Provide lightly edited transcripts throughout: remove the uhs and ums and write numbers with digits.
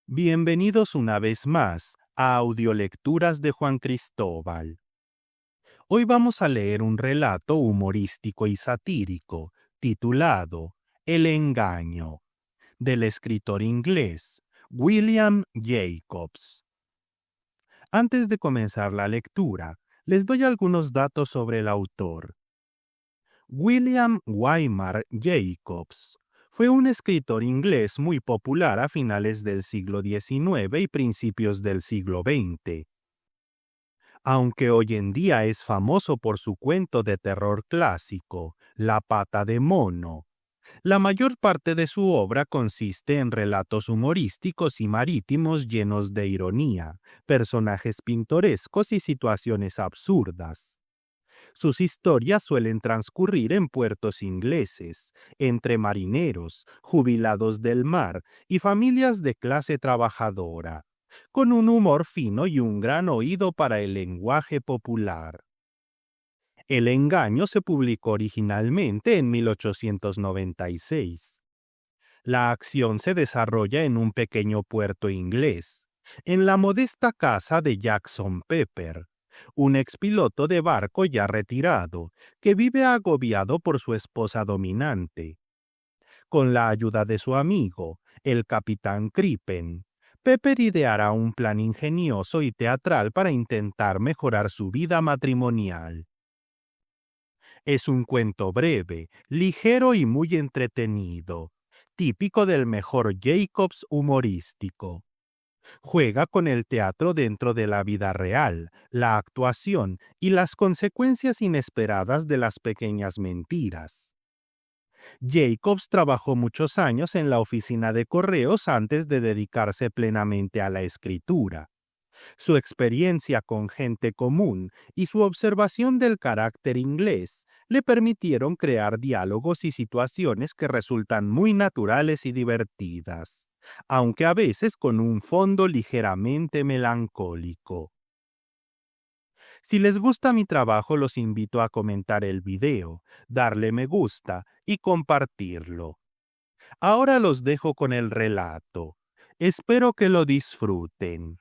Bienvenidos una vez más a Audiolecturas de Juan Cristóbal. Hoy vamos a leer un relato humorístico y satírico titulado El engaño, del escritor inglés William Jacobs. Antes de comenzar la lectura, les doy algunos datos sobre el autor. William Wymar Jacobs fue un escritor inglés muy popular a finales del siglo XIX y principios del siglo XX. Aunque hoy en día es famoso por su cuento de terror clásico, La pata de mono, la mayor parte de su obra consiste en relatos humorísticos y marítimos llenos de ironía, personajes pintorescos y situaciones absurdas. Sus historias suelen transcurrir en puertos ingleses, entre marineros, jubilados del mar y familias de clase trabajadora, con un humor fino y un gran oído para el lenguaje popular. El engaño se publicó originalmente en 1896. La acción se desarrolla en un pequeño puerto inglés, en la modesta casa de Jackson Pepper, un expiloto de barco ya retirado, que vive agobiado por su esposa dominante. Con la ayuda de su amigo, el capitán Crippen, Pepper ideará un plan ingenioso y teatral para intentar mejorar su vida matrimonial. Es un cuento breve, ligero y muy entretenido, típico del mejor Jacobs humorístico. Juega con el teatro dentro de la vida real, la actuación y las consecuencias inesperadas de las pequeñas mentiras. Jacobs trabajó muchos años en la oficina de correos antes de dedicarse plenamente a la escritura. Su experiencia con gente común y su observación del carácter inglés le permitieron crear diálogos y situaciones que resultan muy naturales y divertidas, aunque a veces con un fondo ligeramente melancólico. Si les gusta mi trabajo, los invito a comentar el video, darle me gusta y compartirlo. Ahora los dejo con el relato. Espero que lo disfruten.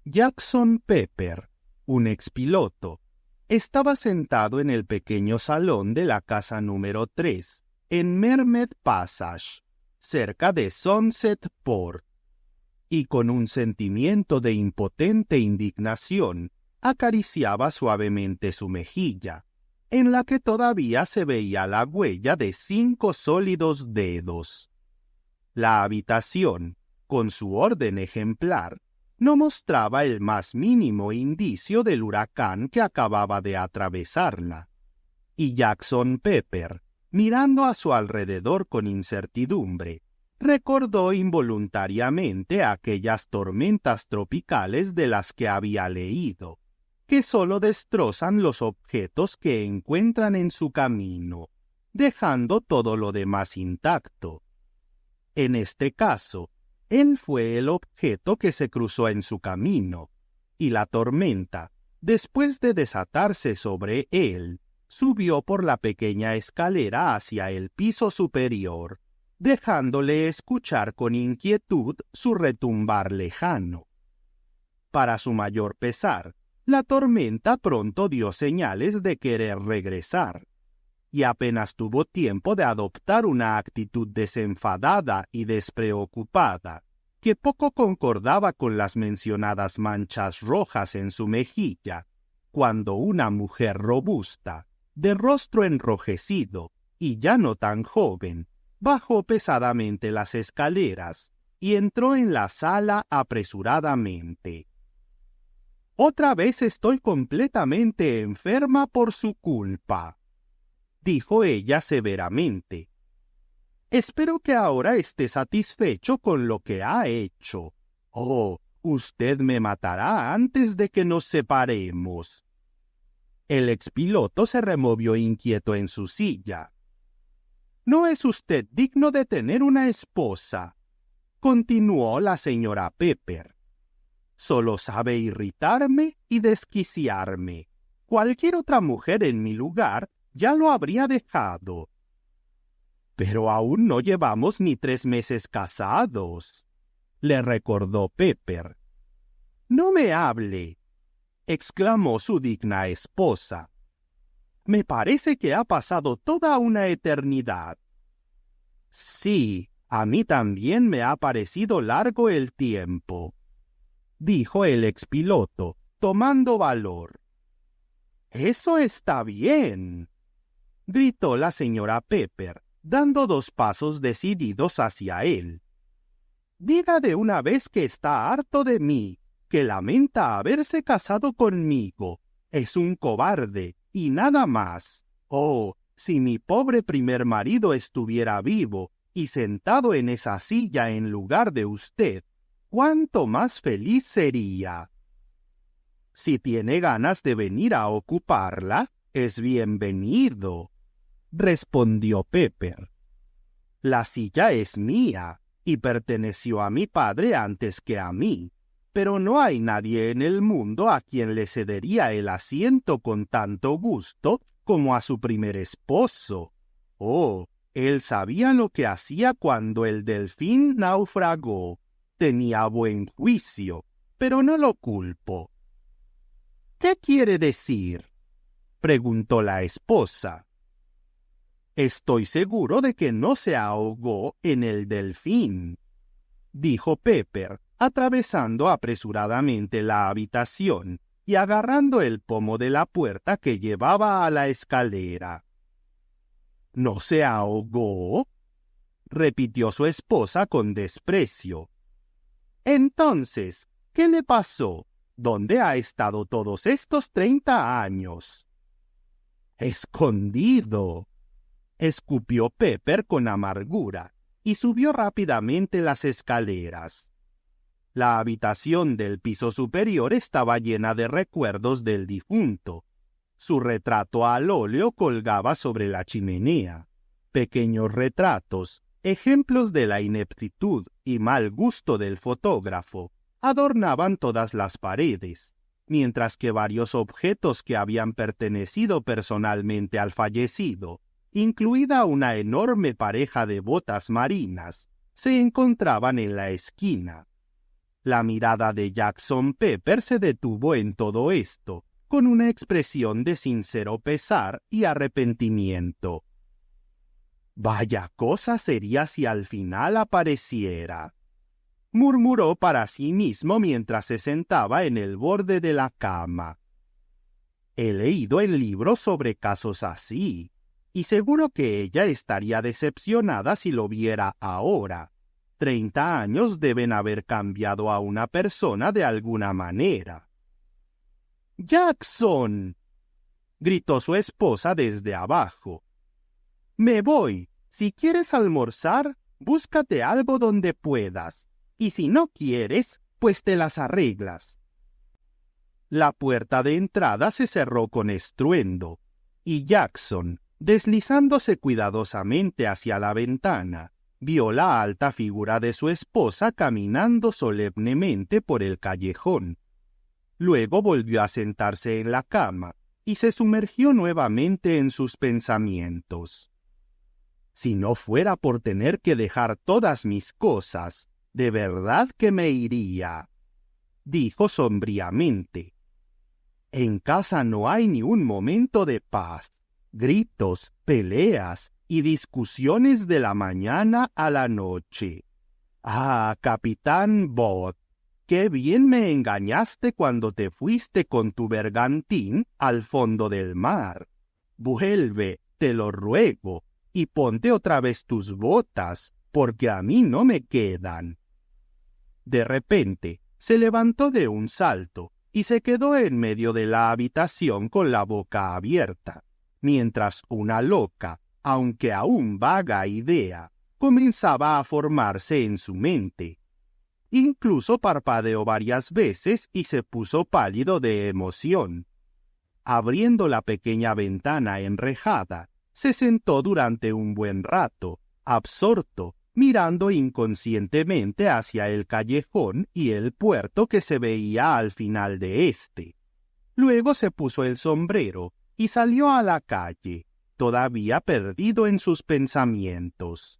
Jackson Pepper, un expiloto, estaba sentado en el pequeño salón de la casa número 3, en Mermed Passage, cerca de Sunset Port, y con un sentimiento de impotente indignación, acariciaba suavemente su mejilla, en la que todavía se veía la huella de 5 sólidos dedos. La habitación, con su orden ejemplar, no mostraba el más mínimo indicio del huracán que acababa de atravesarla. Y Jackson Pepper, mirando a su alrededor con incertidumbre, recordó involuntariamente aquellas tormentas tropicales de las que había leído, que solo destrozan los objetos que encuentran en su camino, dejando todo lo demás intacto. En este caso, él fue el objeto que se cruzó en su camino, y la tormenta, después de desatarse sobre él, subió por la pequeña escalera hacia el piso superior, dejándole escuchar con inquietud su retumbar lejano. Para su mayor pesar, la tormenta pronto dio señales de querer regresar, y apenas tuvo tiempo de adoptar una actitud desenfadada y despreocupada, que poco concordaba con las mencionadas manchas rojas en su mejilla, cuando una mujer robusta, de rostro enrojecido y ya no tan joven, bajó pesadamente las escaleras y entró en la sala apresuradamente. «Otra vez estoy completamente enferma por su culpa», dijo ella severamente. «Espero que ahora esté satisfecho con lo que ha hecho. Oh, usted me matará antes de que nos separemos». El expiloto se removió inquieto en su silla. No es usted digno de tener una esposa, continuó la señora Pepper. Solo sabe irritarme y desquiciarme. Cualquier otra mujer en mi lugar ya lo habría dejado. Pero aún no llevamos ni 3 meses casados, le recordó Pepper. No me hable, exclamó su digna esposa. Me parece que ha pasado toda una eternidad. Sí, a mí también me ha parecido largo el tiempo, dijo el expiloto, tomando valor. Eso está bien, gritó la señora Pepper, dando 2 pasos decididos hacia él. Diga de una vez que está harto de mí, que lamenta haberse casado conmigo. Es un cobarde, y nada más. Oh, si mi pobre primer marido estuviera vivo y sentado en esa silla en lugar de usted, cuánto más feliz sería. Si tiene ganas de venir a ocuparla, es bienvenido, respondió Pepper. La silla es mía y perteneció a mi padre antes que a mí, pero no hay nadie en el mundo a quien le cedería el asiento con tanto gusto como a su primer esposo. Oh, él sabía lo que hacía cuando el delfín naufragó. Tenía buen juicio, pero no lo culpo. ¿Qué quiere decir?, preguntó la esposa. Estoy seguro de que no se ahogó en el delfín, dijo Pepper, atravesando apresuradamente la habitación y agarrando el pomo de la puerta que llevaba a la escalera. ¿No se ahogó?, repitió su esposa con desprecio. Entonces, ¿qué le pasó? ¿Dónde ha estado todos estos 30 años? Escondido, escupió Pepper con amargura y subió rápidamente las escaleras. La habitación del piso superior estaba llena de recuerdos del difunto. Su retrato al óleo colgaba sobre la chimenea. Pequeños retratos, ejemplos de la ineptitud y mal gusto del fotógrafo, adornaban todas las paredes, mientras que varios objetos que habían pertenecido personalmente al fallecido, incluida una enorme pareja de botas marinas, se encontraban en la esquina. La mirada de Jackson Pepper se detuvo en todo esto, con una expresión de sincero pesar y arrepentimiento. Vaya cosa sería si al final apareciera, murmuró para sí mismo mientras se sentaba en el borde de la cama. He leído en libros sobre casos así, y seguro que ella estaría decepcionada si lo viera ahora. 30 años deben haber cambiado a una persona de alguna manera. ¡Jackson!, gritó su esposa desde abajo. Me voy. Si quieres almorzar, búscate algo donde puedas. Y si no quieres, pues te las arreglas. La puerta de entrada se cerró con estruendo, y Jackson, deslizándose cuidadosamente hacia la ventana, vio la alta figura de su esposa caminando solemnemente por el callejón. Luego volvió a sentarse en la cama y se sumergió nuevamente en sus pensamientos. Si no fuera por tener que dejar todas mis cosas, de verdad que me iría, dijo sombríamente. En casa no hay ni un momento de paz. Gritos, peleas y discusiones de la mañana a la noche. Ah, Capitán Bot, qué bien me engañaste cuando te fuiste con tu bergantín al fondo del mar. Vuelve, te lo ruego, y ponte otra vez tus botas, porque a mí no me quedan. De repente, se levantó de un salto y se quedó en medio de la habitación con la boca abierta, mientras una loca, aunque aún vaga idea, comenzaba a formarse en su mente. Incluso parpadeó varias veces y se puso pálido de emoción. Abriendo la pequeña ventana enrejada, se sentó durante un buen rato, absorto, mirando inconscientemente hacia el callejón y el puerto que se veía al final de éste. Luego se puso el sombrero y salió a la calle, todavía perdido en sus pensamientos.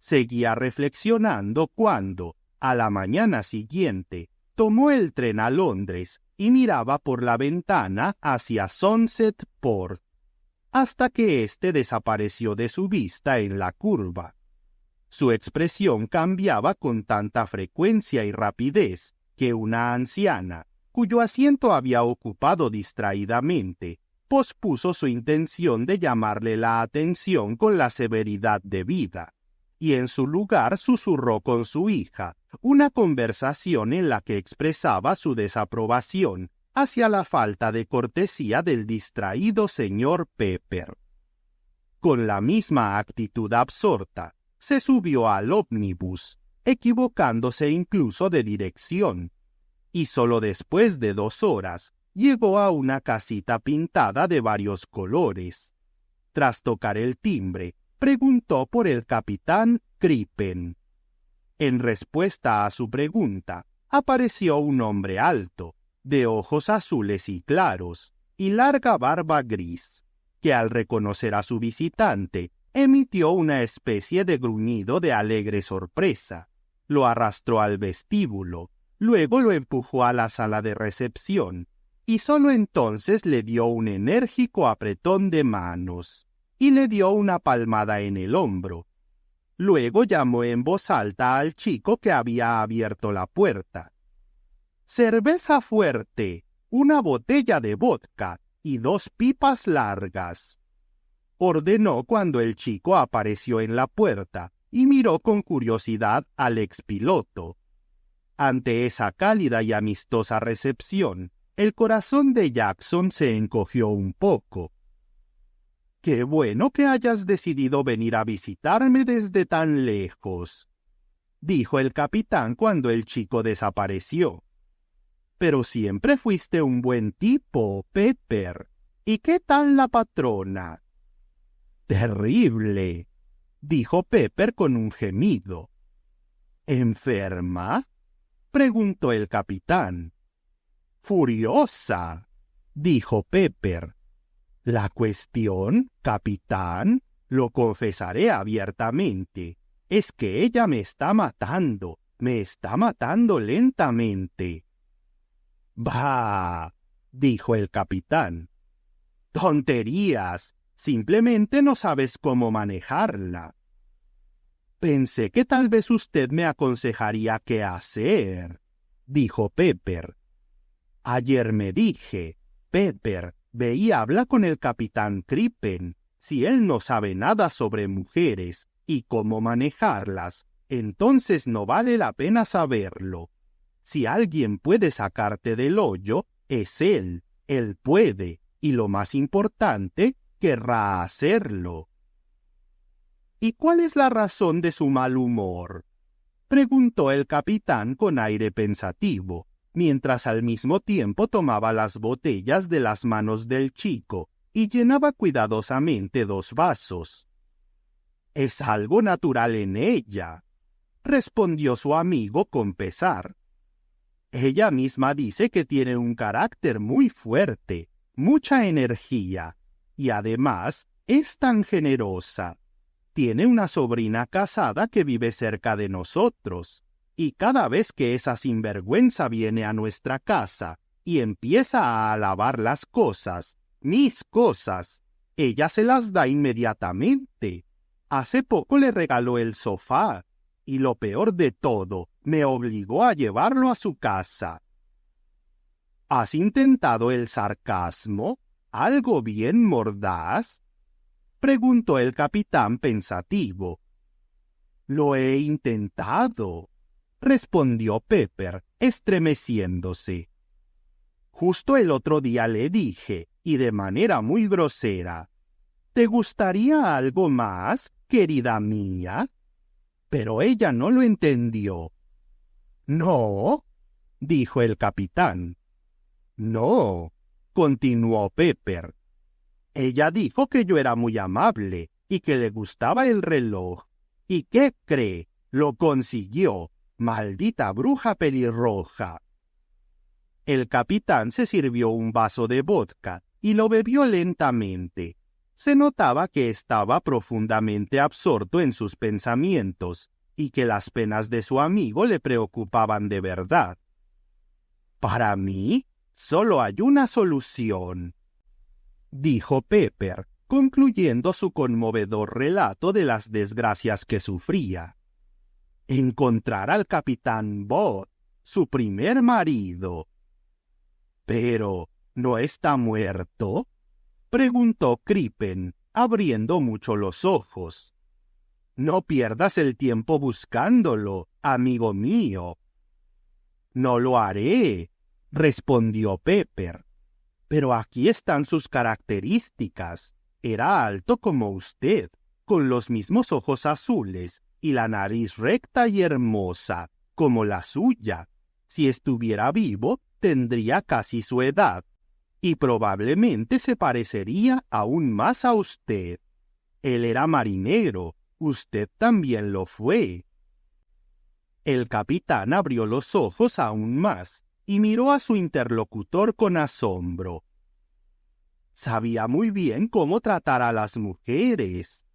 Seguía reflexionando cuando, a la mañana siguiente, tomó el tren a Londres y miraba por la ventana hacia Sunset Port, hasta que éste desapareció de su vista en la curva. Su expresión cambiaba con tanta frecuencia y rapidez que una anciana, cuyo asiento había ocupado distraídamente, pospuso su intención de llamarle la atención con la severidad debida, y en su lugar susurró con su hija una conversación en la que expresaba su desaprobación hacia la falta de cortesía del distraído señor Pepper. Con la misma actitud absorta, se subió al ómnibus, equivocándose incluso de dirección, y solo después de 2 horas llegó a una casita pintada de varios colores. Tras tocar el timbre, preguntó por el capitán Crippen. En respuesta a su pregunta, apareció un hombre alto, de ojos azules y claros, y larga barba gris, que al reconocer a su visitante, emitió una especie de gruñido de alegre sorpresa. Lo arrastró al vestíbulo, luego lo empujó a la sala de recepción, y solo entonces le dio un enérgico apretón de manos, y le dio una palmada en el hombro. Luego llamó en voz alta al chico que había abierto la puerta. «Cerveza fuerte, una botella de vodka y 2 pipas largas», ordenó cuando el chico apareció en la puerta y miró con curiosidad al expiloto. Ante esa cálida y amistosa recepción, el corazón de Jackson se encogió un poco. «Qué bueno que hayas decidido venir a visitarme desde tan lejos», dijo el capitán cuando el chico desapareció. «Pero siempre fuiste un buen tipo, Pepper. ¿Y qué tal la patrona?» «Terrible», dijo Pepper con un gemido. «¿Enferma?», preguntó el capitán. «Furiosa», dijo Pepper. «La cuestión, capitán, lo confesaré abiertamente, es que ella me está matando lentamente». «Bah», dijo el capitán. «Tonterías, simplemente no sabes cómo manejarla». «Pensé que tal vez usted me aconsejaría qué hacer», dijo Pepper. «Ayer me dije, Pepper, ve y habla con el capitán Crippen. Si él no sabe nada sobre mujeres y cómo manejarlas, entonces no vale la pena saberlo. Si alguien puede sacarte del hoyo, es él. Él puede, y lo más importante, querrá hacerlo». «¿Y cuál es la razón de su mal humor?», preguntó el capitán con aire pensativo, mientras al mismo tiempo tomaba las botellas de las manos del chico y llenaba cuidadosamente 2 vasos. «Es algo natural en ella», respondió su amigo con pesar. «Ella misma dice que tiene un carácter muy fuerte, mucha energía, y además es tan generosa. Tiene una sobrina casada que vive cerca de nosotros, y cada vez que esa sinvergüenza viene a nuestra casa y empieza a alabar las cosas, mis cosas, ella se las da inmediatamente. Hace poco le regaló el sofá, y lo peor de todo, me obligó a llevarlo a su casa». «¿Has intentado el sarcasmo? ¿Algo bien mordaz?», preguntó el capitán pensativo. «Lo he intentado», respondió Pepper, estremeciéndose. «Justo el otro día le dije, y de manera muy grosera, ¿te gustaría algo más, querida mía?». Pero ella no lo entendió. «¿No?», dijo el capitán. «No», continuó Pepper. Ella dijo que yo era muy amable y que le gustaba el reloj. ¿Y qué cree? Lo consiguió. Maldita bruja pelirroja. El capitán se sirvió un vaso de vodka y lo bebió lentamente. Se notaba que estaba profundamente absorto en sus pensamientos y que las penas de su amigo le preocupaban de verdad. «Para mí, solo hay una solución», dijo Pepper, concluyendo su conmovedor relato de las desgracias que sufría. «Encontrar al capitán Bott, su primer marido». «¿Pero no está muerto?», preguntó Crippen, abriendo mucho los ojos. «No pierdas el tiempo buscándolo, amigo mío». «No lo haré», respondió Pepper. «Pero aquí están sus características. Era alto como usted, con los mismos ojos azules y la nariz recta y hermosa, como la suya. Si estuviera vivo, tendría casi su edad, y probablemente se parecería aún más a usted. Él era marinero, usted también lo fue». El capitán abrió los ojos aún más y miró a su interlocutor con asombro. «Sabía muy bien cómo tratar a las mujeres»,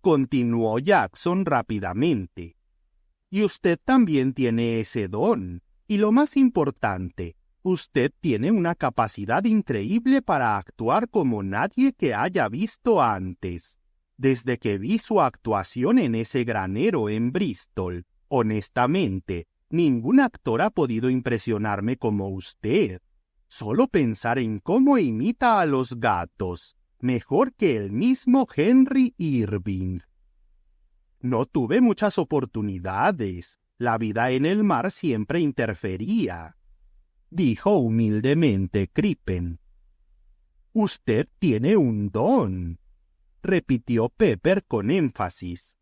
continuó Jackson rápidamente. «Y usted también tiene ese don, y lo más importante, usted tiene una capacidad increíble para actuar como nadie que haya visto antes. Desde que vi su actuación en ese granero en Bristol, honestamente, ningún actor ha podido impresionarme como usted. Solo pensar en cómo imita a los gatos, mejor que el mismo Henry Irving». «No tuve muchas oportunidades. La vida en el mar siempre interfería», dijo humildemente Crippen. «Usted tiene un don», repitió Pepper con énfasis.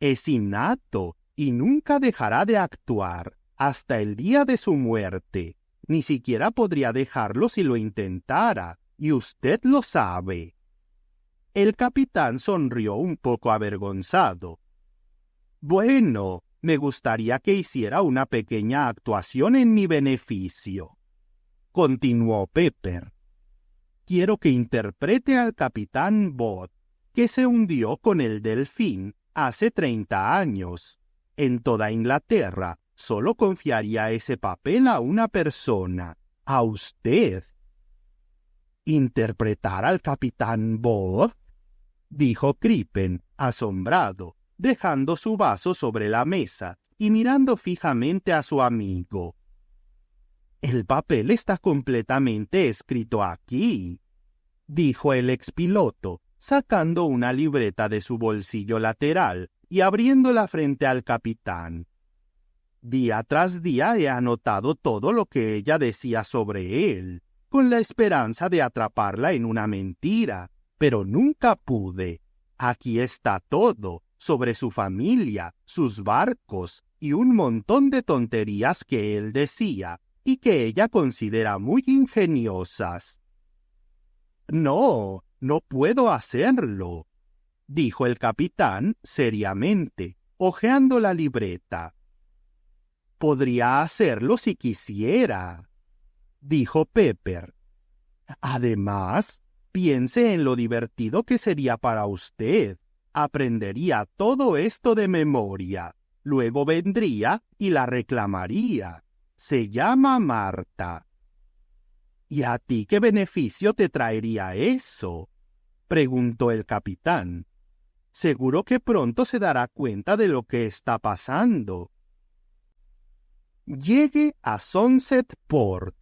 «Es innato y nunca dejará de actuar hasta el día de su muerte. Ni siquiera podría dejarlo si lo intentara, y usted lo sabe». El capitán sonrió un poco avergonzado. «Bueno, me gustaría que hiciera una pequeña actuación en mi beneficio», continuó Pepper. «Quiero que interprete al capitán Bott, que se hundió con el Delfín hace 30 años. En toda Inglaterra solo confiaría ese papel a una persona, a usted». «¿Interpretar al capitán Bott?», dijo Crippen, asombrado, dejando su vaso sobre la mesa y mirando fijamente a su amigo. «El papel está completamente escrito aquí», dijo el expiloto, sacando una libreta de su bolsillo lateral y abriéndola frente al capitán. «Día tras día he anotado todo lo que ella decía sobre él, con la esperanza de atraparla en una mentira, pero nunca pude. Aquí está todo, sobre su familia, sus barcos y un montón de tonterías que él decía y que ella considera muy ingeniosas». «No, no puedo hacerlo», dijo el capitán seriamente, hojeando la libreta. «Podría hacerlo si quisiera», dijo Pepper. «Además, piense en lo divertido que sería para usted. Aprendería todo esto de memoria. Luego vendría y la reclamaría. Se llama Marta». «¿Y a ti qué beneficio te traería eso?», preguntó el capitán. «Seguro que pronto se dará cuenta de lo que está pasando». «Llegue a Sunset Port»,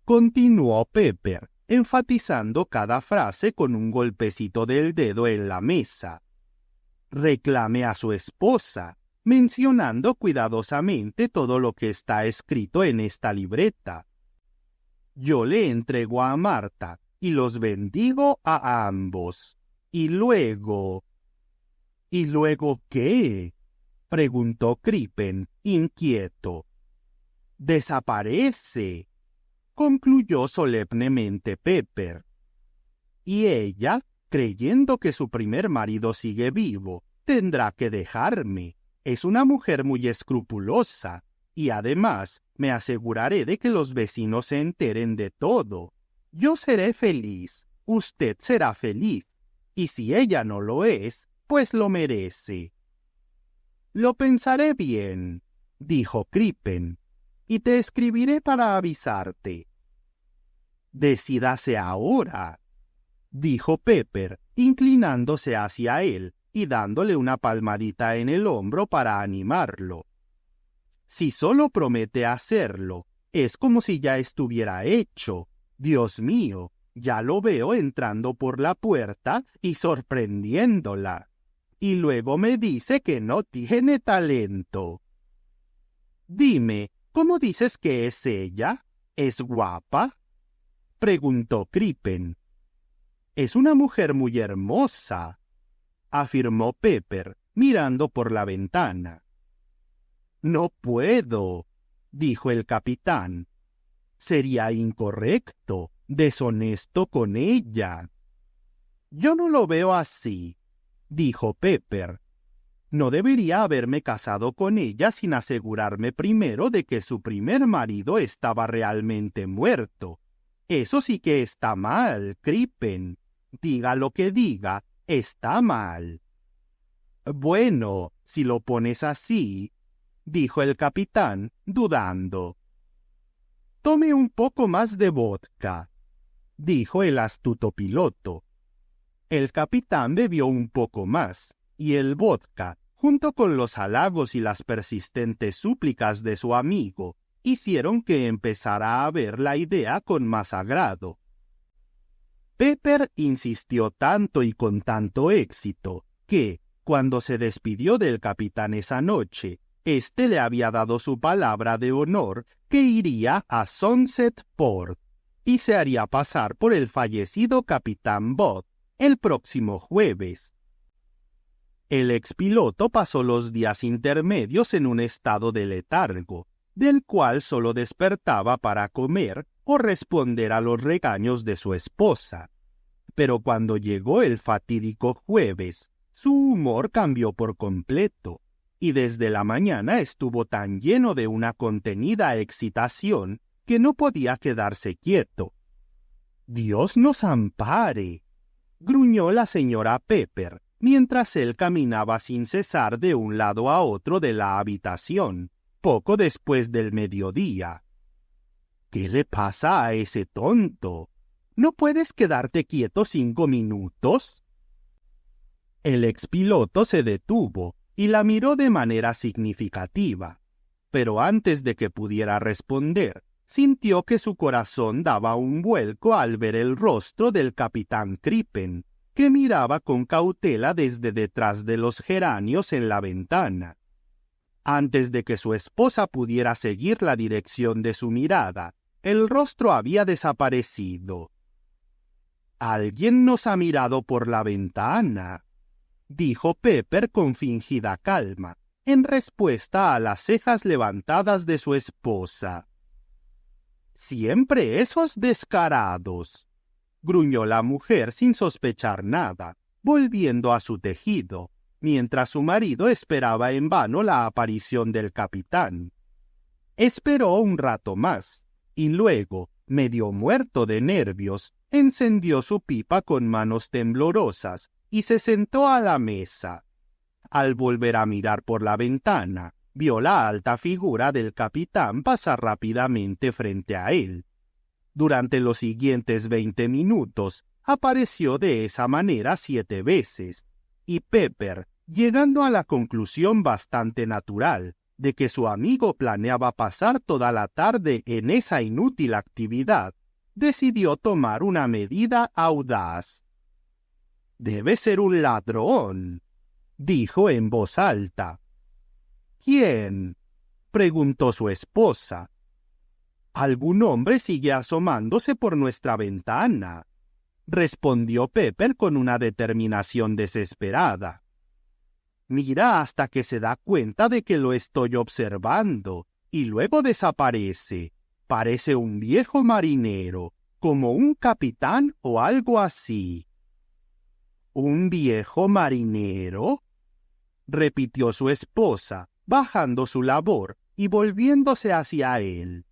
continuó Pepper, enfatizando cada frase con un golpecito del dedo en la mesa. «Reclame a su esposa», mencionando cuidadosamente todo lo que está escrito en esta libreta. «Yo le entrego a Marta y los bendigo a ambos. Y luego...» «¿Y luego qué?», preguntó Crippen, inquieto. «Desaparece», concluyó solemnemente Pepper. y ella, creyendo que su primer marido sigue vivo, tendrá que dejarme. Es una mujer muy escrupulosa, y además me aseguraré de que los vecinos se enteren de todo. Yo seré feliz, usted será feliz, y si ella no lo es, pues lo merece. Lo pensaré bien, dijo Crippen, y te escribiré para avisarte. Decídase ahora, dijo Pepper, inclinándose hacia él y dándole una palmadita en el hombro para animarlo. Si solo promete hacerlo, es como si ya estuviera hecho. Dios mío, ya lo veo entrando por la puerta y sorprendiéndola. Y luego me dice que no tiene talento. Dime, ¿cómo dices que es ella? ¿Es guapa?, preguntó Crippen. Es una mujer muy hermosa, afirmó Pepper, mirando por la ventana. No puedo, dijo el capitán. Sería incorrecto, deshonesto con ella. Yo no lo veo así, dijo Pepper. No debería haberme casado con ella sin asegurarme primero de que su primer marido estaba realmente muerto. Eso sí que está mal, Crippen. Diga lo que diga, está mal. Bueno, si lo pones así, dijo el capitán, dudando. Tome un poco más de vodka, dijo el astuto piloto. El capitán bebió un poco más, y el vodka, junto con los halagos y las persistentes súplicas de su amigo, hicieron que empezara a ver la idea con más agrado. Pepper insistió tanto y con tanto éxito que, cuando se despidió del capitán esa noche, éste le había dado su palabra de honor que iría a Sunset Port y se haría pasar por el fallecido capitán Bott el próximo jueves. El expiloto pasó los días intermedios en un estado de letargo, del cual solo despertaba para comer o responder a los regaños de su esposa. Pero cuando llegó el fatídico jueves, su humor cambió por completo, y desde la mañana estuvo tan lleno de una contenida excitación que no podía quedarse quieto. «Dios nos ampare», gruñó la señora Pepper, mientras él caminaba sin cesar de un lado a otro de la habitación, poco después del mediodía. «¿Qué le pasa a ese tonto? ¿No puedes quedarte quieto 5 minutos?» El expiloto se detuvo y la miró de manera significativa, pero antes de que pudiera responder, sintió que su corazón daba un vuelco al ver el rostro del capitán Crippen, que miraba con cautela desde detrás de los geranios en la ventana. Antes de que su esposa pudiera seguir la dirección de su mirada, el rostro había desaparecido. «Alguien nos ha mirado por la ventana», dijo Pepper con fingida calma, en respuesta a las cejas levantadas de su esposa. «Siempre esos descarados», gruñó la mujer sin sospechar nada, volviendo a su tejido, mientras su marido esperaba en vano la aparición del capitán. Esperó un rato más, y luego, medio muerto de nervios, encendió su pipa con manos temblorosas y se sentó a la mesa. Al volver a mirar por la ventana, vio la alta figura del capitán pasar rápidamente frente a él. Durante los siguientes 20 minutos, apareció de esa manera 7 veces, y Pepper, llegando a la conclusión bastante natural de que su amigo planeaba pasar toda la tarde en esa inútil actividad, decidió tomar una medida audaz. «Debe ser un ladrón», dijo en voz alta. «¿Quién?», preguntó su esposa. «Algún hombre sigue asomándose por nuestra ventana», respondió Pepper con una determinación desesperada. «Mira hasta que se da cuenta de que lo estoy observando, y luego desaparece. Parece un viejo marinero. como un capitán o algo así. ¿Un viejo marinero?, repitió su esposa, bajando su labor y volviéndose hacia él.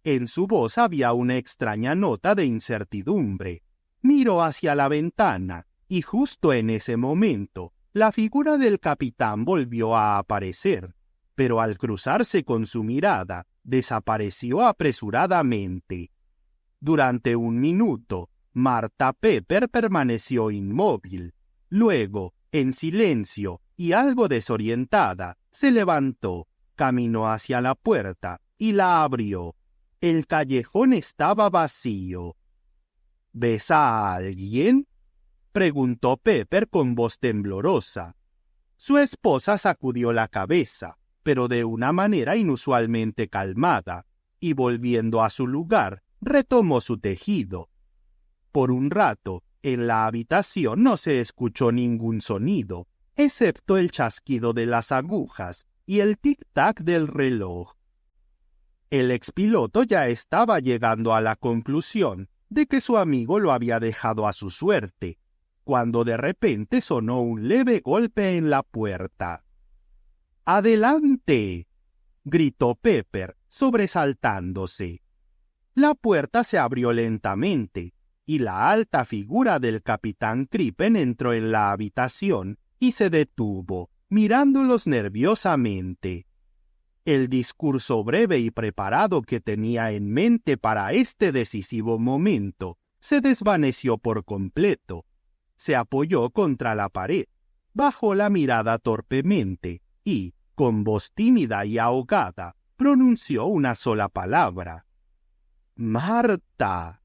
En su voz había una extraña nota de incertidumbre. Miró hacia la ventana, y justo en ese momento, la figura del capitán volvió a aparecer, pero al cruzarse con su mirada, desapareció apresuradamente. Durante un minuto, Marta Pepper permaneció inmóvil. Luego, en silencio y algo desorientada, se levantó, caminó hacia la puerta y la abrió. El callejón estaba vacío. ¿Ves a alguien?, preguntó Pepper con voz temblorosa. Su esposa sacudió la cabeza, pero de una manera inusualmente calmada, y volviendo a su lugar, retomó su tejido. Por un rato, en la habitación no se escuchó ningún sonido, excepto el chasquido de las agujas y el tic-tac del reloj. El expiloto ya estaba llegando a la conclusión de que su amigo lo había dejado a su suerte, cuando de repente sonó un leve golpe en la puerta. ¡Adelante!, gritó Pepper, sobresaltándose. La puerta se abrió lentamente, y la alta figura del capitán Crippen entró en la habitación y se detuvo, mirándolos nerviosamente. El discurso breve y preparado que tenía en mente para este decisivo momento se desvaneció por completo. Se apoyó contra la pared, bajó la mirada torpemente y, con voz tímida y ahogada, pronunció una sola palabra: «Marta».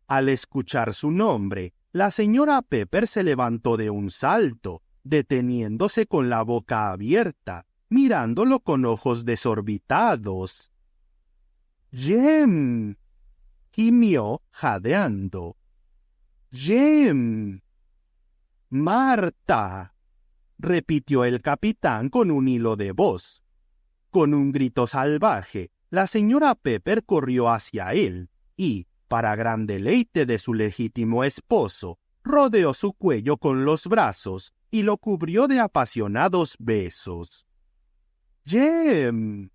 Al escuchar su nombre, la señora Pepper se levantó de un salto, deteniéndose con la boca abierta, mirándolo con ojos desorbitados. «Jem», gimió jadeando. «Jem». «Marta», repitió el capitán con un hilo de voz. Con un grito salvaje, la señora Pepper corrió hacia él y, para gran deleite de su legítimo esposo, rodeó su cuello con los brazos y lo cubrió de apasionados besos. «Jem»,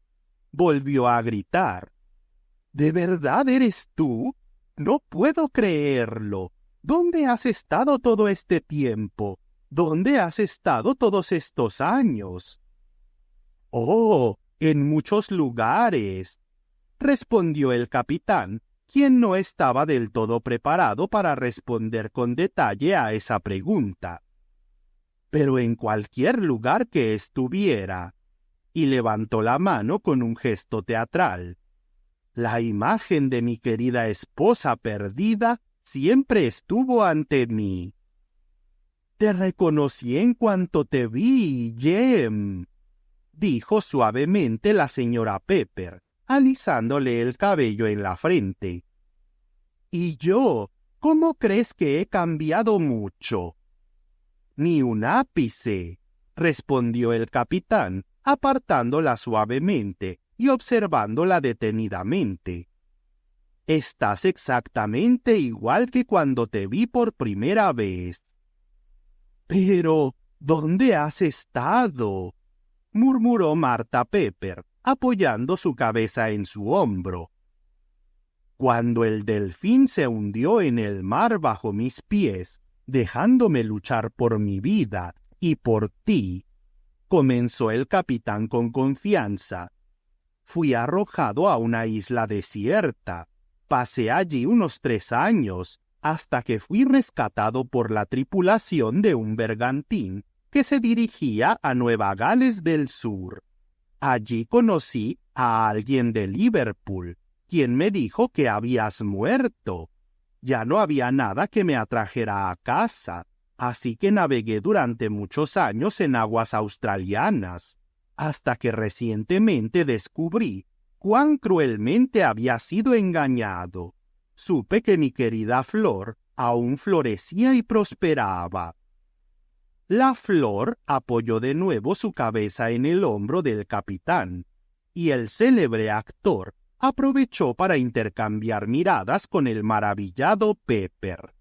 volvió a gritar. «¿De verdad eres tú? No puedo creerlo. ¿Dónde has estado todo este tiempo? ¿Dónde has estado todos estos años?» «Oh, en muchos lugares», respondió el capitán, quien no estaba del todo preparado para responder con detalle a esa pregunta. «Pero en cualquier lugar que estuviera», y levantó la mano con un gesto teatral. «La imagen de mi querida esposa perdida siempre estuvo ante mí». «Te reconocí en cuanto te vi, Jem», dijo suavemente la señora Pepper, alisándole el cabello en la frente. «¿Y yo? ¿Cómo crees que he cambiado mucho?» «Ni un ápice», respondió el capitán, apartándola suavemente y observándola detenidamente. «Estás exactamente igual que cuando te vi por primera vez». «Pero, ¿dónde has estado?», murmuró Marta Pepper, apoyando su cabeza en su hombro. «Cuando el delfín se hundió en el mar bajo mis pies, dejándome luchar por mi vida y por ti», comenzó el capitán con confianza. «Fui arrojado a una isla desierta. Pasé allí unos 3 años, hasta que fui rescatado por la tripulación de un bergantín que se dirigía a Nueva Gales del Sur. Allí conocí a alguien de Liverpool, quien me dijo que habías muerto. Ya no había nada que me atrajera a casa, así que navegué durante muchos años en aguas australianas, hasta que recientemente descubrí cuán cruelmente había sido engañado. Supe que mi querida Flor aún florecía y prosperaba». La Flor apoyó de nuevo su cabeza en el hombro del capitán, y el célebre actor, aprovechó para intercambiar miradas con el maravillado Pepper.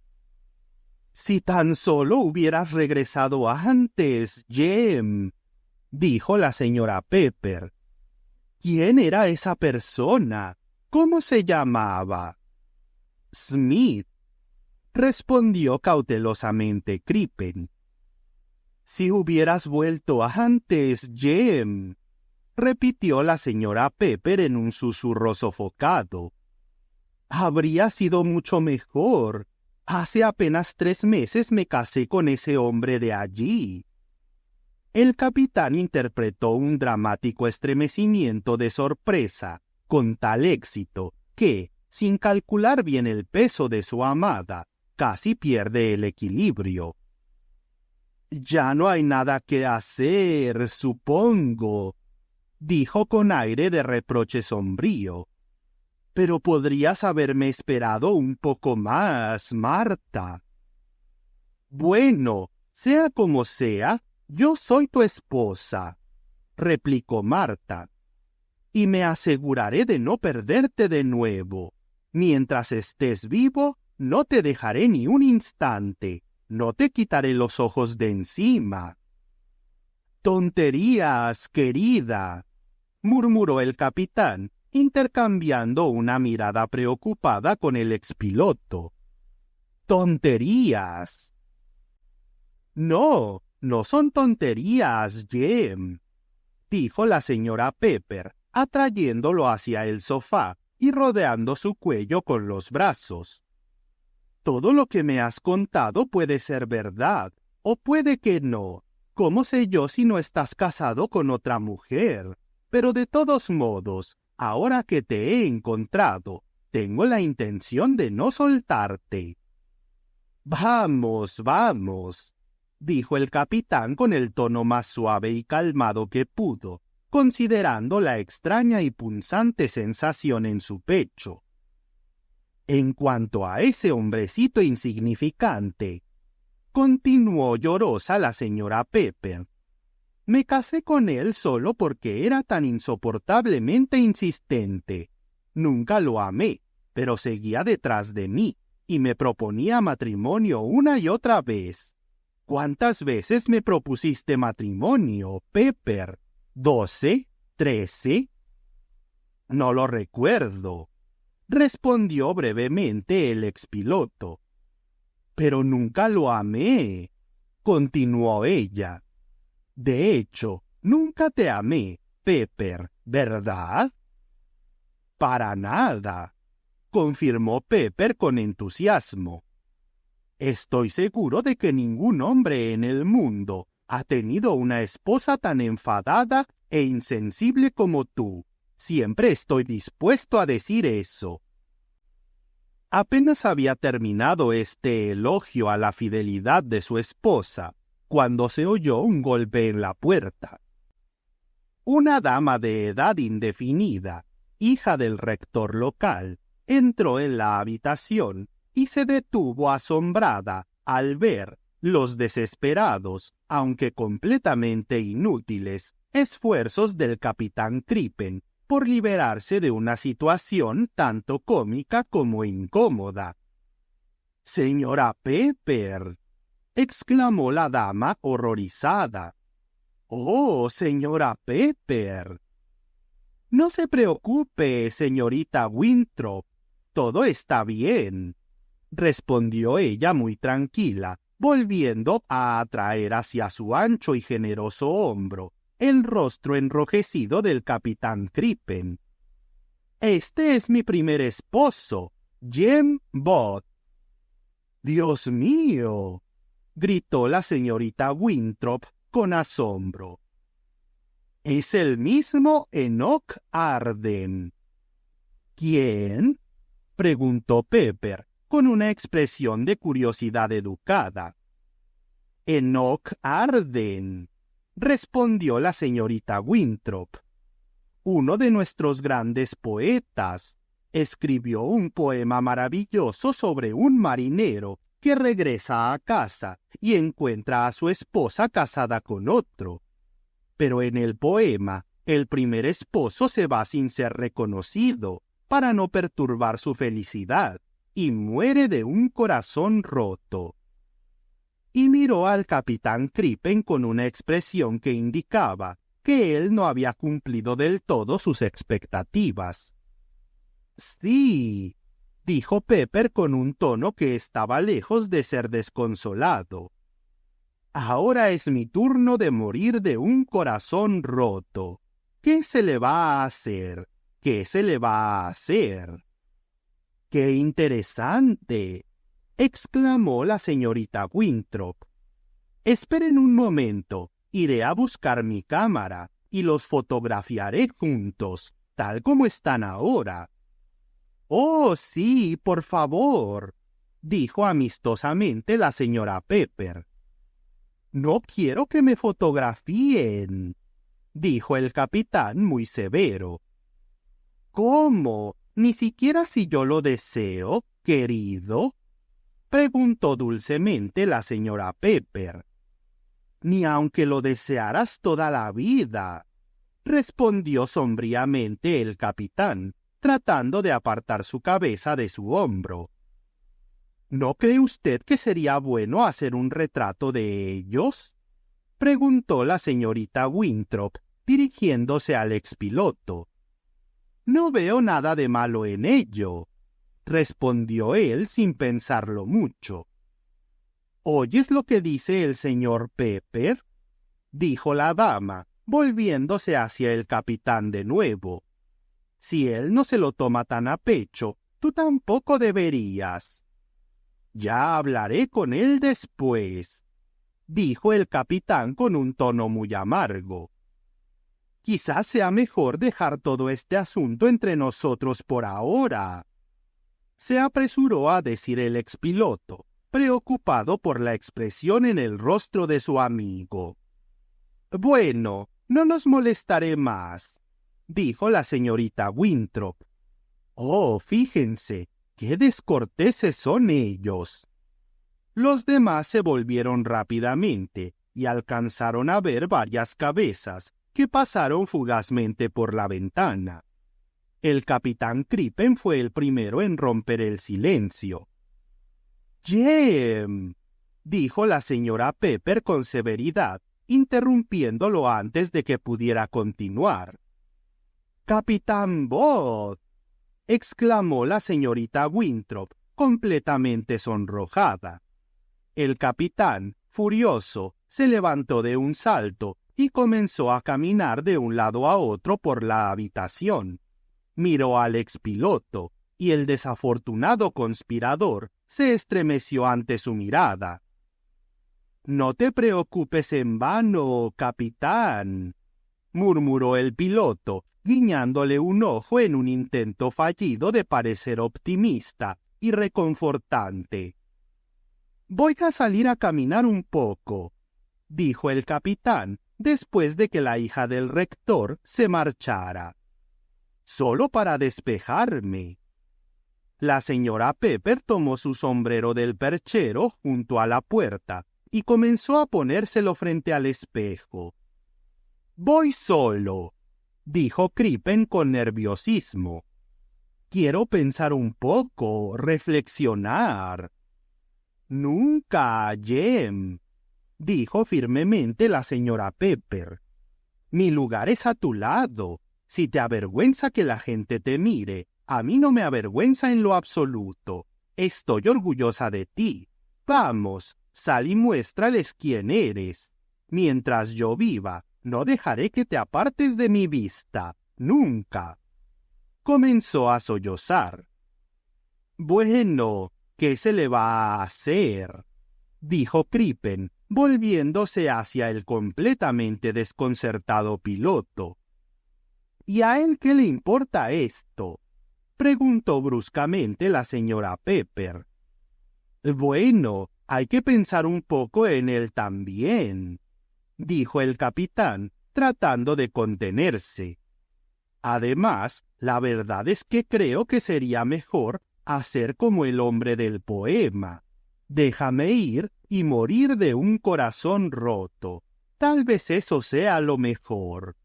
«Si tan solo hubieras regresado antes, Jem», dijo la señora Pepper. «¿Quién era esa persona? ¿Cómo se llamaba?» «Smith», respondió cautelosamente Crippen. «Si hubieras vuelto antes, Jem», repitió la señora Pepper en un susurro sofocado. «Habría sido mucho mejor. Hace apenas 3 meses me casé con ese hombre de allí». El capitán interpretó un dramático estremecimiento de sorpresa, con tal éxito que, sin calcular bien el peso de su amada, casi pierde el equilibrio. «Ya no hay nada que hacer, supongo», dijo con aire de reproche sombrío. «Pero podrías haberme esperado un poco más, Marta». «Bueno, sea como sea, yo soy tu esposa», replicó Marta, «y me aseguraré de no perderte de nuevo. Mientras estés vivo, no te dejaré ni un instante, no te quitaré los ojos de encima». «Tonterías, querida», murmuró el capitán, intercambiando una mirada preocupada con el expiloto. «Tonterías». «No, no son tonterías, Jem», dijo la señora Pepper, atrayéndolo hacia el sofá y rodeando su cuello con los brazos. «Todo lo que me has contado puede ser verdad, o puede que no. ¿Cómo sé yo si no estás casado con otra mujer? Pero de todos modos, ahora que te he encontrado, tengo la intención de no soltarte». «Vamos, vamos», dijo el capitán con el tono más suave y calmado que pudo, considerando la extraña y punzante sensación en su pecho. «En cuanto a ese hombrecito insignificante», continuó llorosa la señora Pepper, «me casé con él solo porque era tan insoportablemente insistente. Nunca lo amé, pero seguía detrás de mí y me proponía matrimonio una y otra vez. ¿Cuántas veces me propusiste matrimonio, Pepper? ¿12? ¿13? «No lo recuerdo», respondió brevemente el expiloto. «Pero nunca lo amé», continuó ella. «De hecho, nunca te amé, Pepper, ¿verdad?» «Para nada», confirmó Pepper con entusiasmo. «Estoy seguro de que ningún hombre en el mundo ha tenido una esposa tan enfadada e insensible como tú. Siempre estoy dispuesto a decir eso». Apenas había terminado este elogio a la fidelidad de su esposa, cuando se oyó un golpe en la puerta. Una dama de edad indefinida, hija del rector local, entró en la habitación y se detuvo asombrada al ver los desesperados, aunque completamente inútiles, esfuerzos del capitán Crippen por liberarse de una situación tanto cómica como incómoda. «Señora Pepper», exclamó la dama horrorizada. «Oh, señora Pepper». «No se preocupe, señorita Winthrop, todo está bien», respondió ella muy tranquila, volviendo a atraer hacia su ancho y generoso hombro el rostro enrojecido del capitán Crippen. «Este es mi primer esposo, Jem Bott». «¡Dios mío!», gritó la señorita Winthrop con asombro. «Es el mismo Enoch Arden». «¿Quién?», preguntó Pepper con una expresión de curiosidad educada. «Enoch Arden», respondió la señorita Winthrop. «Uno de nuestros grandes poetas. Escribió un poema maravilloso sobre un marinero que regresa a casa y encuentra a su esposa casada con otro. Pero en el poema, el primer esposo se va sin ser reconocido, para no perturbar su felicidad, y muere de un corazón roto. Y miró al capitán Crippen con una expresión que indicaba que él no había cumplido del todo sus expectativas. «Sí», dijo Pepper con un tono que estaba lejos de ser desconsolado. «Ahora es mi turno de morir de un corazón roto. ¿Qué se le va a hacer? ¿Qué se le va a hacer?» «¡Qué interesante!», exclamó la señorita Winthrop. «Esperen un momento, iré a buscar mi cámara y los fotografiaré juntos, tal como están ahora». «Oh, sí, por favor», dijo amistosamente la señora Pepper. «No quiero que me fotografíen», dijo el capitán muy severo. «¿Cómo? ¿Ni siquiera si yo lo deseo, querido?», preguntó dulcemente la señora Pepper. «Ni aunque lo desearas toda la vida», respondió sombríamente el capitán, tratando de apartar su cabeza de su hombro. «¿No cree usted que sería bueno hacer un retrato de ellos?», preguntó la señorita Winthrop, dirigiéndose al expiloto. «No veo nada de malo en ello», respondió él sin pensarlo mucho. «¿Oyes lo que dice el señor Pepper?», dijo la dama, volviéndose hacia el capitán de nuevo. «Si él no se lo toma tan a pecho, tú tampoco deberías». «Ya hablaré con él después», dijo el capitán con un tono muy amargo. «Quizás sea mejor dejar todo este asunto entre nosotros por ahora», se apresuró a decir el expiloto, preocupado por la expresión en el rostro de su amigo. «Bueno, no los molestaré más», dijo la señorita Winthrop. «Oh, fíjense, qué descorteses son ellos». Los demás se volvieron rápidamente y alcanzaron a ver varias cabezas que pasaron fugazmente por la ventana. El capitán Crippen fue el primero en romper el silencio. «Jem», dijo la señora Pepper con severidad, interrumpiéndolo antes de que pudiera continuar. «Capitán Bott», exclamó la señorita Winthrop, completamente sonrojada. El capitán, furioso, se levantó de un salto y comenzó a caminar de un lado a otro por la habitación. Miró al expiloto, y el desafortunado conspirador se estremeció ante su mirada. «No te preocupes en vano, capitán», murmuró el piloto, guiñándole un ojo en un intento fallido de parecer optimista y reconfortante. «Voy a salir a caminar un poco», dijo el capitán, después de que la hija del rector se marchara. «Solo para despejarme». La señora Pepper tomó su sombrero del perchero junto a la puerta y comenzó a ponérselo frente al espejo. «Voy solo», dijo Crippen con nerviosismo. «Quiero pensar un poco, reflexionar». «Nunca, Jem», dijo firmemente la señora Pepper. «Mi lugar es a tu lado. Si te avergüenza que la gente te mire, a mí no me avergüenza en lo absoluto. Estoy orgullosa de ti. Vamos, sal y muéstrales quién eres. Mientras yo viva, no dejaré que te apartes de mi vista. Nunca». Comenzó a sollozar. «Bueno, ¿qué se le va a hacer?», dijo Crippen, volviéndose hacia el completamente desconcertado piloto. «¿Y a él qué le importa esto?», preguntó bruscamente la señora Pepper. «Bueno, hay que pensar un poco en él también», dijo el capitán, tratando de contenerse. «Además, la verdad es que creo que sería mejor hacer como el hombre del poema. Déjame ir y morir de un corazón roto. Tal vez eso sea lo mejor».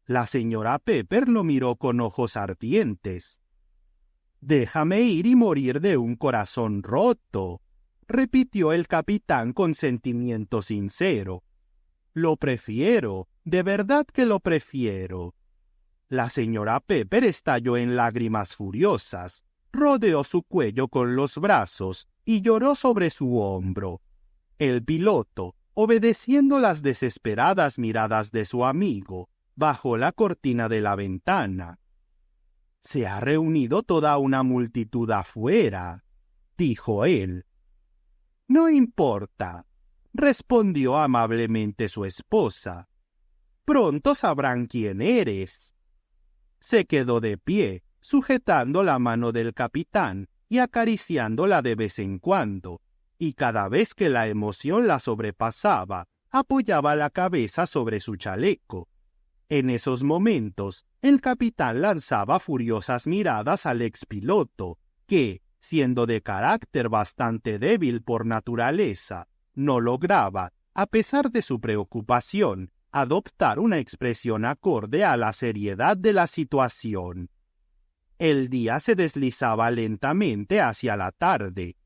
La señora Pepper lo miró con ojos ardientes. «Déjame ir y morir de un corazón roto», repitió el capitán con sentimiento sincero. «Lo prefiero, de verdad que lo prefiero». La señora Pepper estalló en lágrimas furiosas, rodeó su cuello con los brazos y lloró sobre su hombro. El piloto, obedeciendo las desesperadas miradas de su amigo, bajó la cortina de la ventana. «Se ha reunido toda una multitud afuera», dijo él. «No importa», respondió amablemente su esposa. «Pronto sabrán quién eres». Se quedó de pie, sujetando la mano del capitán y acariciándola de vez en cuando, y cada vez que la emoción la sobrepasaba, apoyaba la cabeza sobre su chaleco. En esos momentos, el capitán lanzaba furiosas miradas al expiloto, que, siendo de carácter bastante débil por naturaleza, no lograba, a pesar de su preocupación, adoptar una expresión acorde a la seriedad de la situación. El día se deslizaba lentamente hacia la tarde.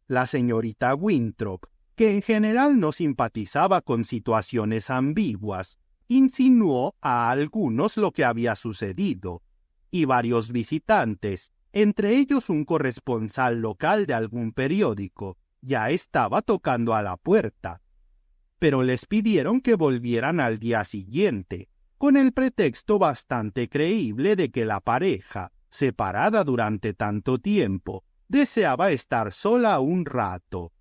La señorita Winthrop, que en general no simpatizaba con situaciones ambiguas, insinuó a algunos lo que había sucedido, y varios visitantes, entre ellos un corresponsal local de algún periódico, ya estaba tocando a la puerta. Pero les pidieron que volvieran al día siguiente, con el pretexto bastante creíble de que la pareja, separada durante tanto tiempo, deseaba estar sola un rato.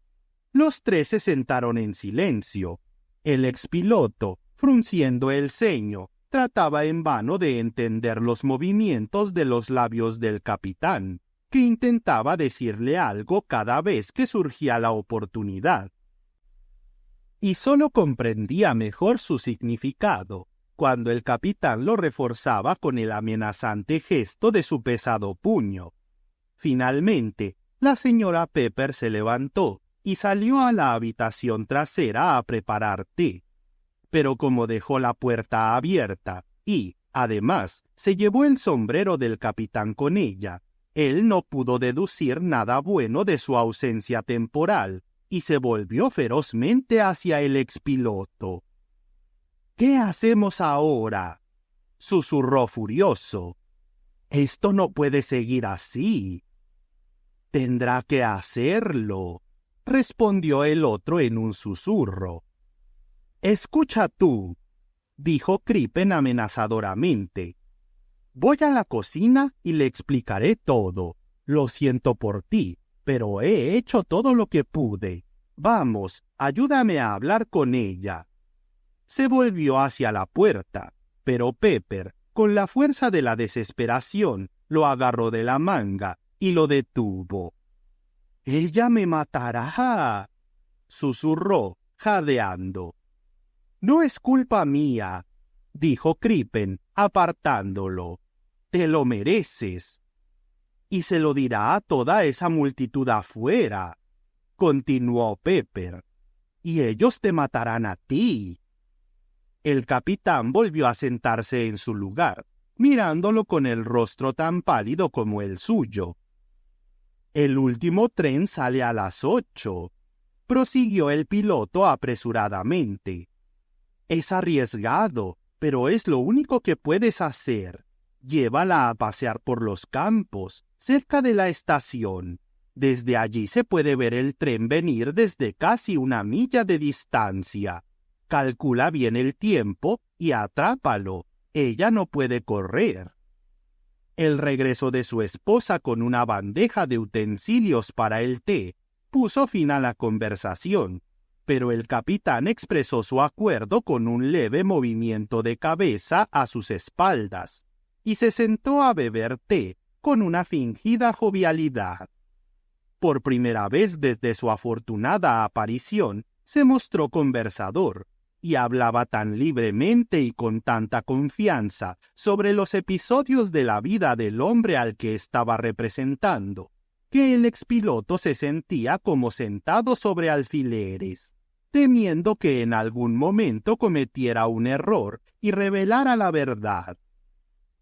Los tres se sentaron en silencio. El expiloto, frunciendo el ceño, trataba en vano de entender los movimientos de los labios del capitán, que intentaba decirle algo cada vez que surgía la oportunidad. Y sólo comprendía mejor su significado cuando el capitán lo reforzaba con el amenazante gesto de su pesado puño. Finalmente, la señora Pepper se levantó y salió a la habitación trasera a preparar té. Pero como dejó la puerta abierta y, además, se llevó el sombrero del capitán con ella, él no pudo deducir nada bueno de su ausencia temporal y se volvió ferozmente hacia el expiloto. «¿Qué hacemos ahora?», susurró furioso. «Esto no puede seguir así». «Tendrá que hacerlo», respondió el otro en un susurro. «Escucha tú», dijo Crippen amenazadoramente. «Voy a la cocina y le explicaré todo. Lo siento por ti, pero he hecho todo lo que pude. Vamos, ayúdame a hablar con ella». Se volvió hacia la puerta, pero Pepper, con la fuerza de la desesperación, lo agarró de la manga y lo detuvo. «Ella me matará», susurró, jadeando. «No es culpa mía», dijo Crippen, apartándolo. «Te lo mereces». «Y se lo dirá a toda esa multitud afuera», continuó Pepper. «Y ellos te matarán a ti». El capitán volvió a sentarse en su lugar, mirándolo con el rostro tan pálido como el suyo. «El último tren sale a las 8», prosiguió el piloto apresuradamente. «Es arriesgado, pero es lo único que puedes hacer. Llévala a pasear por los campos, cerca de la estación. Desde allí se puede ver el tren venir desde casi 1 milla de distancia. Calcula bien el tiempo y atrápalo. Ella no puede correr». El regreso de su esposa con una bandeja de utensilios para el té puso fin a la conversación, pero el capitán expresó su acuerdo con un leve movimiento de cabeza a sus espaldas, y se sentó a beber té con una fingida jovialidad. Por primera vez desde su afortunada aparición, se mostró conversador, y hablaba tan libremente y con tanta confianza sobre los episodios de la vida del hombre al que estaba representando, que el expiloto se sentía como sentado sobre alfileres, temiendo que en algún momento cometiera un error y revelara la verdad.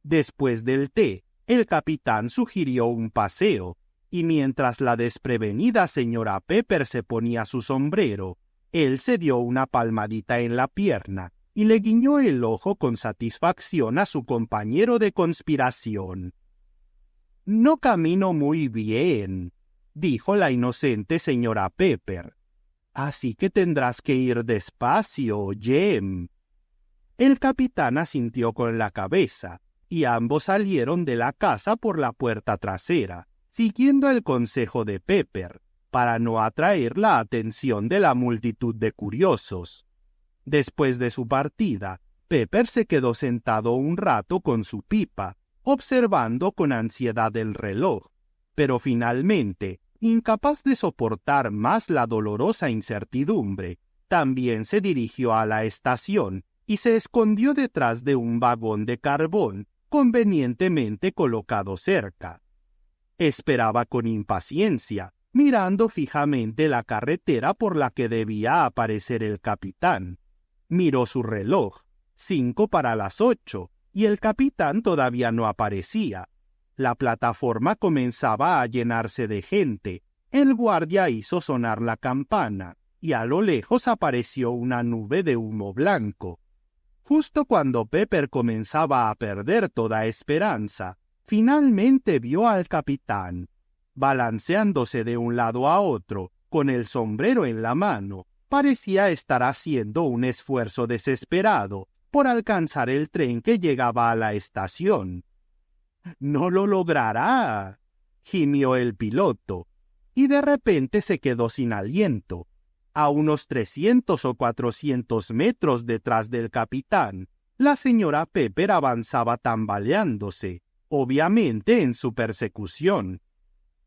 Después del té, El capitán sugirió un paseo, y mientras la desprevenida señora Pepper se ponía su sombrero, él se dio una palmadita en la pierna y le guiñó el ojo con satisfacción a su compañero de conspiración. «No camino muy bien», dijo la inocente señora Pepper. «Así que tendrás que ir despacio, Jem». El capitán asintió con la cabeza, y ambos salieron de la casa por la puerta trasera, siguiendo el consejo de Pepper, para no atraer la atención de la multitud de curiosos. Después de su partida, Pepper se quedó sentado un rato con su pipa, observando con ansiedad el reloj, pero finalmente, incapaz de soportar más la dolorosa incertidumbre, también se dirigió a la estación y se escondió detrás de un vagón de carbón convenientemente colocado cerca. Esperaba con impaciencia, mirando fijamente la carretera por la que debía aparecer el capitán. Miró su reloj, 5 para las 8, y el capitán todavía no aparecía. La plataforma comenzaba a llenarse de gente. El guardia hizo sonar la campana, y a lo lejos apareció una nube de humo blanco. Justo cuando Pepper comenzaba a perder toda esperanza, finalmente vio al capitán, balanceándose de un lado a otro, con el sombrero en la mano. Parecía estar haciendo un esfuerzo desesperado por alcanzar el tren que llegaba a la estación. «No lo logrará», gimió el piloto, y de repente se quedó sin aliento. A unos 300 o 400 metros detrás del capitán, la señora Pepper avanzaba tambaleándose, obviamente en su persecución.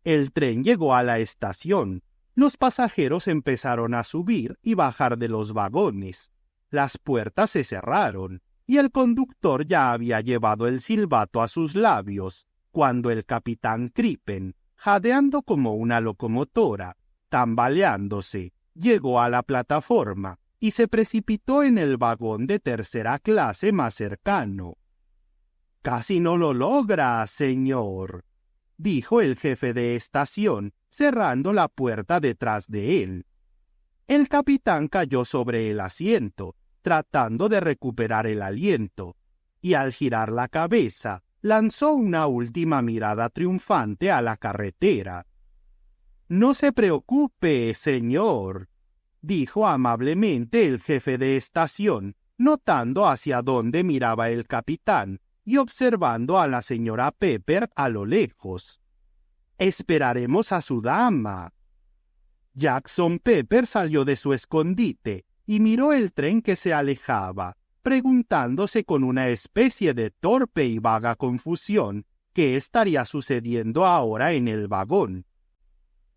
El tren llegó a la estación. Los pasajeros empezaron a subir y bajar de los vagones. Las puertas se cerraron, y el conductor ya había llevado el silbato a sus labios, cuando el capitán Crippen, jadeando como una locomotora, tambaleándose, llegó a la plataforma y se precipitó en el vagón de tercera clase más cercano. «Casi no lo logra, señor», dijo el jefe de estación, cerrando la puerta detrás de él. El capitán cayó sobre el asiento, tratando de recuperar el aliento, y al girar la cabeza, lanzó una última mirada triunfante a la carretera. «No se preocupe, señor», dijo amablemente el jefe de estación, notando hacia dónde miraba el capitán y observando a la señora Pepper a lo lejos. «Esperaremos a su dama». Jackson Pepper salió de su escondite y miró el tren que se alejaba, preguntándose con una especie de torpe y vaga confusión qué estaría sucediendo ahora en el vagón.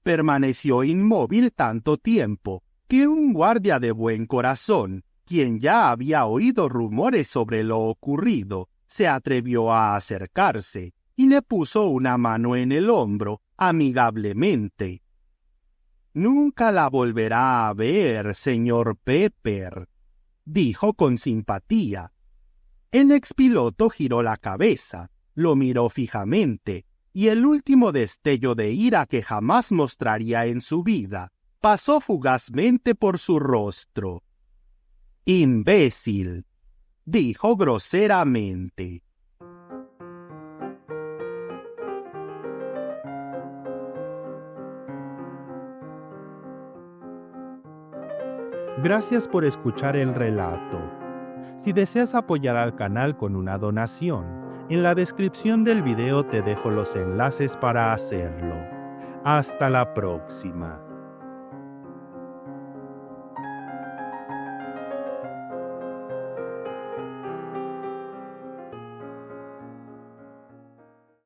Permaneció inmóvil tanto tiempo que un guardia de buen corazón, quien ya había oído rumores sobre lo ocurrido, se atrevió a acercarse y le puso una mano en el hombro amigablemente. «Nunca la volverá a ver, señor Pepper», dijo con simpatía. El expiloto giró la cabeza, lo miró fijamente, y el último destello de ira que jamás mostraría en su vida pasó fugazmente por su rostro. «Imbécil», dijo groseramente. Gracias por escuchar el relato. Si deseas apoyar al canal con una donación, en la descripción del video te dejo los enlaces para hacerlo. Hasta la próxima.